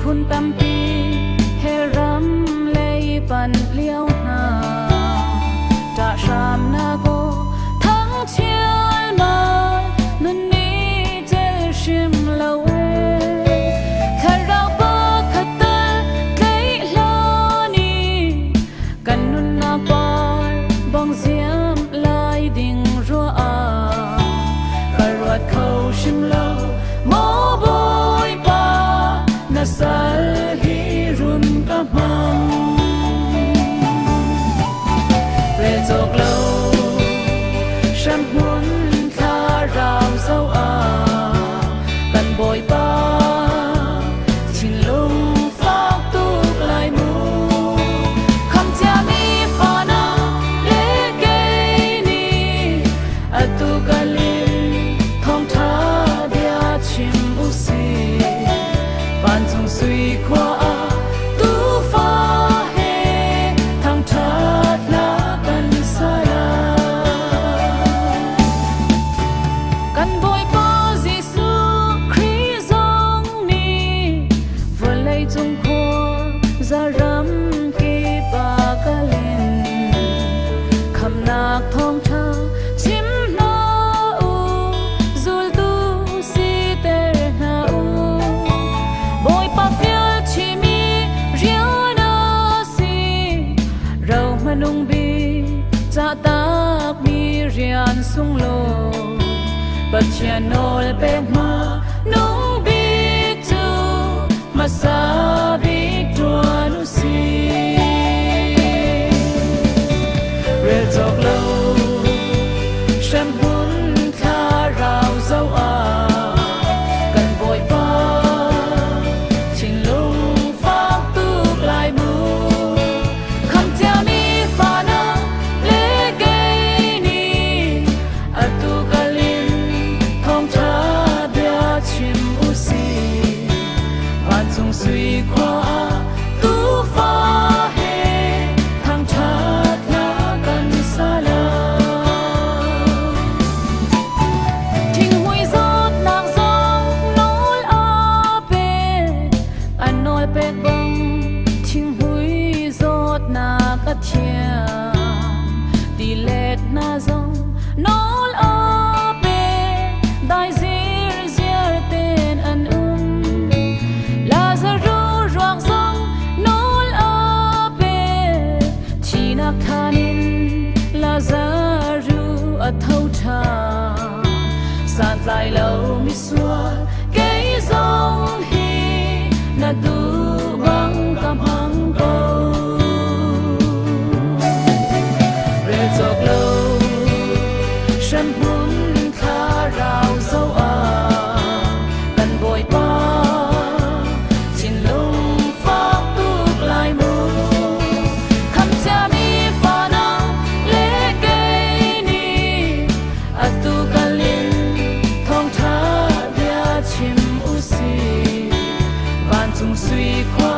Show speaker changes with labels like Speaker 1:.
Speaker 1: hun tam pi he ram lei pan liao na ta sham na go thang chial ma nun ni tel shim lawe kharau pa khatal kai lo ni kan nun na par bong ziam lai ding ro a karwat khau shim lo mo boy pa na sal hi run ka mang re zok lo shan hun kha ram sau a kan boy pa chin lung phak tu lai mu kham cha mi fa na le ke ni atu kalin thong tha dia chim bu si ban chung sui khwa a tu fa he thang that la kan sa ya kan boy pa jisu christ ong ni vô lei chung kho za ram ki pa kalin kham nak thong tha chim na u zul tu si ter na u boy pa fial chi mi riau na si rau manung bi cha tak mi rian sung lo bat chia nol pe ma nung bi tu masa bi tuan u si re tok lo shan hun kha rau zau a kan boy pa chin lung phak tu lai mu kham cha mi fa na le ke ni atu kalin thong tha bia chim u si ban chung sui khwa tu fa he thang that la kan sa la thing hui zot nang zong nol a pe an nol pe bang thing hui zot na ka thia ti let na zong nol a pe dai zir zir ten an Lazarus ruang zong nol a pe china khanin Lazarus a thau tha san lai lo mi sual cái zong hi na du bang kam hang ko re zok lo shan hun kha rau zo a kan boy pa chin lung phak tu lai mu kham cha mi fa na le ke ni atu kalin thong tha dia chim u si van chung sui khwa